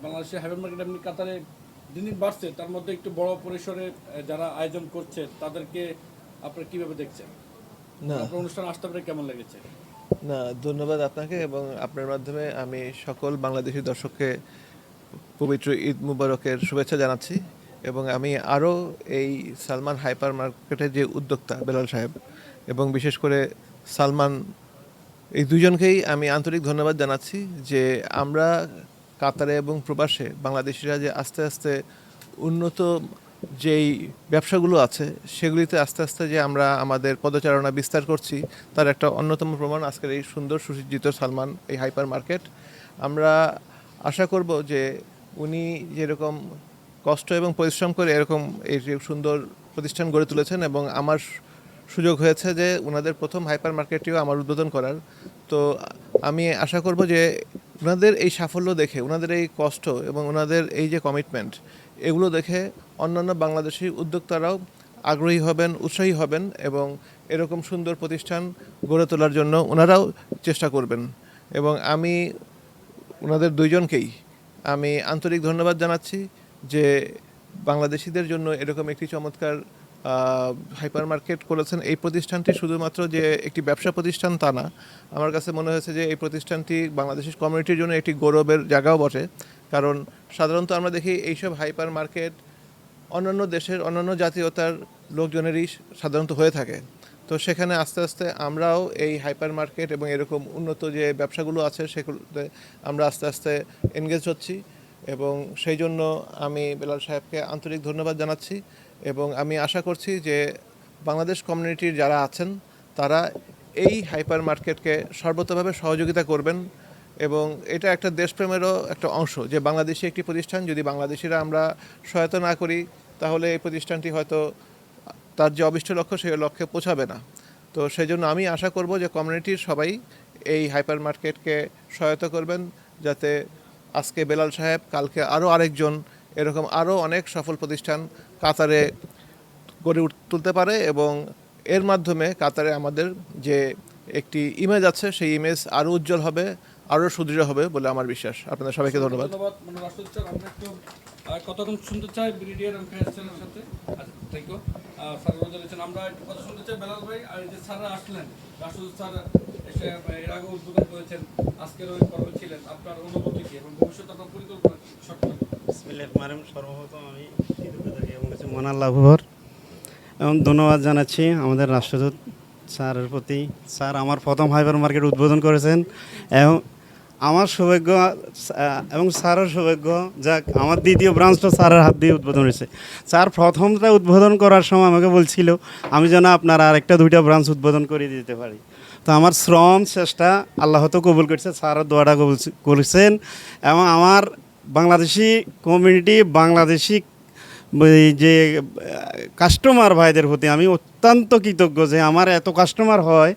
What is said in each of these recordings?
বাংলাদেশের hyper market এমনি কাতারে দিন দিন বাড়ছে, তার মধ্যে একটু বড় পরিসরে যারা আয়োজন করছে তাদেরকে আপনারা কিভাবে দেখছেন? না আপনার অনুষ্ঠান আসতে পারে কেমন লেগেছে? না ধন্যবাদ আপনাকে, এবং আপনার মাধ্যমে আমি সকল বাংলাদেশি দর্শককে পবিত্র ঈদ মুবারকের শুভেচ্ছা জানাচ্ছি। এবং আমি আরও এই সালমান হাইপার মার্কেটের যে উদ্যোক্তা বেলাল সাহেব এবং বিশেষ করে সালমান, এই দুজনকেই আমি আন্তরিক ধন্যবাদ জানাচ্ছি যে আমরা কাতারে এবং প্রবাসে বাংলাদেশিরা যে আস্তে আস্তে উন্নত যেই ব্যবসাগুলো আছে সেগুলিতে আস্তে আস্তে যে আমরা আমাদের পদচারণা বিস্তার করছি, তার একটা অন্যতম প্রমাণ আজকের এই সুন্দর সুসজ্জিত সালমান এই হাইপার মার্কেট। আমরা আশা করব যে উনি যেরকম কষ্ট এবং পরিশ্রম করে এরকম এই যে সুন্দর প্রতিষ্ঠান গড়ে তুলেছেন, এবং আমার সুযোগ হয়েছে যে ওনাদের প্রথম হাইপার মার্কেটটিও আমার উদ্বোধন করার। তো আমি আশা করব যে ওনাদের এই সাফল্য দেখে, ওনাদের এই কষ্ট এবং ওনাদের এই যে কমিটমেন্ট, এগুলো দেখে অন্যান্য বাংলাদেশি উদ্যোক্তারাও আগ্রহী হবেন, উৎসাহী হবেন এবং এরকম সুন্দর প্রতিষ্ঠান গড়ে তোলার জন্য ওনারাও চেষ্টা করবেন। এবং আমি ওনাদের দুইজনকেই আমি আন্তরিক ধন্যবাদ জানাচ্ছি যে বাংলাদেশিদের জন্য এরকম একটি চমৎকার হাইপার মার্কেট করেছেন। এই প্রতিষ্ঠানটি শুধুমাত্র যে একটি ব্যবসা প্রতিষ্ঠান তা না, আমার কাছে মনে হয়েছে যে এই প্রতিষ্ঠানটি বাংলাদেশের কমিউনিটির জন্য একটি গৌরবের জায়গাও বটে। কারণ সাধারণত আমরা দেখি এইসব হাইপার মার্কেট অন্যান্য দেশের অন্যান্য জাতীয়তার লোকজনেরই সাধারণত হয়ে থাকে। তো সেখানে আস্তে আস্তে আমরাও এই হাইপার মার্কেট এবং এরকম উন্নত যে ব্যবসাগুলো আছে সেগুলোতে আমরা আস্তে আস্তে এনগেজ হচ্ছি, এবং সেই জন্য আমি বেলাল সাহেবকে আন্তরিক ধন্যবাদ জানাচ্ছি। এবং আমি আশা করছি যে বাংলাদেশ কমিউনিটির যারা আছেন তারা এই হাইপার মার্কেটকে সর্বতোভাবে সহযোগিতা করবেন। এবং এটা একটা দেশপ্রেমেরও একটা অংশ যে বাংলাদেশি একটি প্রতিষ্ঠান, যদি বাংলাদেশিরা আমরা সহায়তা না করি তাহলে এই প্রতিষ্ঠানটি হয়তো তার যে অভিষ্ট লক্ষ্য সেই লক্ষ্যে পৌঁছাবে না। তো সেই জন্য আমি আশা করব যে কমিউনিটির সবাই এই হাইপার মার্কেটকে সহায়তা করবেন, যাতে আজকে বেলাল সাহেব, কালকে আরও আরেকজন এরকম আরও অনেক সফল প্রতিষ্ঠান কাতারে গড়ে তুলতে পারে, এবং এর মাধ্যমে কাতারে আমাদের যে একটি ইমেজ আছে সেই ইমেজ আরও উজ্জ্বল হবে, আরও সুদৃঢ় হবে বলে আমার বিশ্বাস। আপনাদের সবাইকে ধন্যবাদ। মানে রাষ্ট্রদূত স্যার, আমরা একটু কতক্ষণ শুনতে চাই ব্রিগেডিয়ার এমকেএসের সাথে। আচ্ছা, থ্যাংক ইউ স্যার। বলেছেন আমরা একটু কথা শুনতে চাই বেলাল ভাই। আর এই যে স্যাররা আসলেন, রাষ্ট্রদূত স্যার এসে এর আগে উদ্বোধন করেছেন, আজকের ওই পর্বে ছিলেন, আপনার অনুভূতি কি এবং ভবিষ্যতে আপনার পরিকল্পনা কি? বিসমিল্লাহির রহমানির রহিম। সর্বপ্রথম আমি মন আল্লাহ ভর এবং ধন্যবাদ জানাচ্ছি আমাদের রাষ্ট্রদূত স্যারের প্রতি। স্যার আমার প্রথম হাইপার মার্কেট উদ্বোধন করেছেন এবং আমার সৌভাগ্য এবং স্যারের সৌভাগ্য, যাক আমার দ্বিতীয় ব্রাঞ্চটা স্যারের হাত দিয়ে উদ্বোধন হয়েছে। স্যার প্রথমটা উদ্বোধন করার সময় আমাকে বলছিল আমি যেন আপনার আরেকটা দুইটা ব্রাঞ্চ উদ্বোধন করে দিতে পারি। তো আমার শ্রম চেষ্টা আল্লাহ তো কবুল করছে, স্যারের দোয়াটা কবুল করেছেন। এবং আমার বাংলাদেশি কমিউনিটি, বাংলাদেশি যে কাস্টমার ভাইদের প্রতি আমি অত্যন্ত কৃতজ্ঞ যে আমার এত কাস্টমার হয়।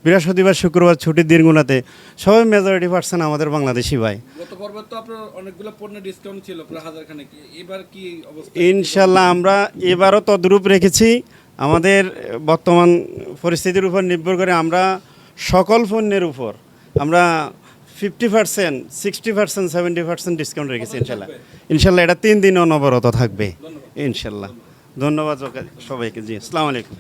বৃহস্পতিবার শুক্রবার ছুটির দিনগুলোতে সবাই মেজরিটি পার্সেন্ট আমাদের বাংলাদেশি ভাই। গত পর্বে তো আপনার অনেকগুলো পণ্যের ডিসকাউন্ট ছিল প্রায় 1000 খানেক, এবার কি অবস্থা? ইনশাল্লাহ আমরা এবারও তদ্রূপ রেখেছি। আমাদের বর্তমান পরিস্থিতির উপর নির্ভর করে আমরা সকল পণ্যের উপর আমরা 50%, 60%, 70% ডিসকাউন্ট রেখেছি ইনশাল্লাহ। ইনশাল্লাহ এটা 3 দিন অনবরত থাকবে ইনশাল্লাহ। ধন্যবাদ সবাইকে। জি, আসসালামু আলাইকুম।